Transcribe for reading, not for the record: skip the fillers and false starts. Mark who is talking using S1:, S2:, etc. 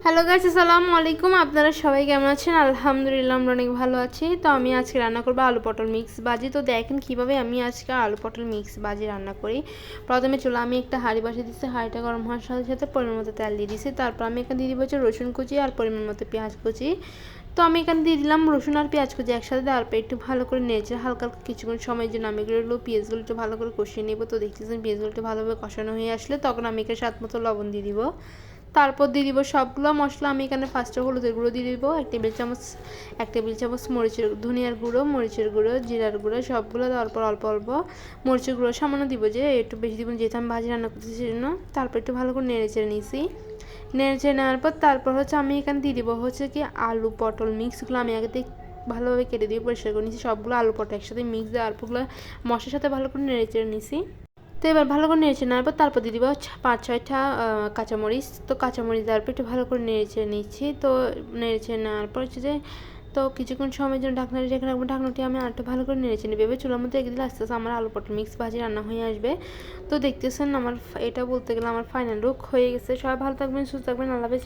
S1: Hello guys, আসসালামু আলাইকুম। আপনারা সবাই কেমন আছেন? আলহামদুলিল্লাহ আমরা অনেক ভালো আছি। তো আমি আজকে রান্না করবো আলু পটল মিক্স ভাজি। তো দেখেন কীভাবে আমি আজকে আলু পটল মিক্স ভাজি রান্না করি। প্রথমে চলো আমি একটা হাঁড়ি বসিয়ে দিচ্ছি। হাঁড়িটা গরম হওয়ার সাথে সাথে পরিমাণ মতো তেল দিয়ে দিচ্ছি। তারপর আমি এখানে দিয়ে দিব হচ্ছে রসুন কুচি আর পরিমাণ মতো পেঁয়াজ কুচি। তো আমি এখানে দিয়ে দিলাম রসুন আর পেঁয়াজ কুচি একসাথে দেওয়ার পর একটু ভালো করে নেড়েছে হালকা কিছুক্ষণ সময়ের জন্য আমি এগুলো পেঁয়াজগুলো একটু ভালো করে কষিয়ে নেবো। তো দেখতেছেন পেঁয়াজগুলো একটু ভালোভাবে কষানো হয়ে আসলে তখন আমি এখানে স্বাদ মতো লবণ দিয়ে দিব। তারপর দিয়ে দিব সবগুলো মশলা। আমি এখানে ফার্স্টে হলুদের গুঁড়ো দিয়ে দিব এক টেবিল চামচ ধনিয়ার গুঁড়ো, মরিচের গুঁড়ো, জিরার গুঁড়ো সবগুলো দেওয়ার পর অল্প অল্প মরিচের গুঁড়ো সামান্য দিব, যে একটু বেশি দিব যেহেতু আমি ভাজি রান্না করতেছি সেজন্য। তারপর একটু ভালো করে নেড়ে চেড়ে নিয়েছি। নেড়ে চেড়ে নেওয়ার পর তারপর হচ্ছে আমি এখানে দিয়ে দিব হচ্ছে কি আলু পটল মিক্সগুলো আমি আগে থেকে ভালোভাবে কেটে দিয়ে পরিষ্কার করে নিয়েছি। সবগুলো আলু পটল একসাথে মিক্স দেওয়ার পরগুলো মশলার সাথে ভালো করে নেড়ে চেড়ে নিয়েছি। তো এবার ভালো করে নেড়েছে নেওয়ার পর তারপর দিয়ে দিব 5-6টা কাঁচামরিচ। তো কাঁচামরিচ দেওয়ার পর একটু ভালো করে নেড়েচেড়ে নিচ্ছি। তো নেড়েচেড়ে নেওয়ার পর হচ্ছে যে তো কিছুক্ষণ সময়ের জন্য ঢাকনাটি রেখে রাখবো। ঢাকনাটি আমি আরেকটু ভালো করে নেড়েচেড়ে নেবে চুলার মধ্যে রেখে দিলে আস্তে আস্তে আমার আলু পটল মিক্স ভাজি রান্না হয়ে আসবে। তো দেখতেছেন আমার এটা বলতে গেলে আমার ফাইনাল লুক হয়ে গেছে। সবাই ভালো থাকবেন, সুস্থ থাকবেন, আল্লাহ হাফেজ।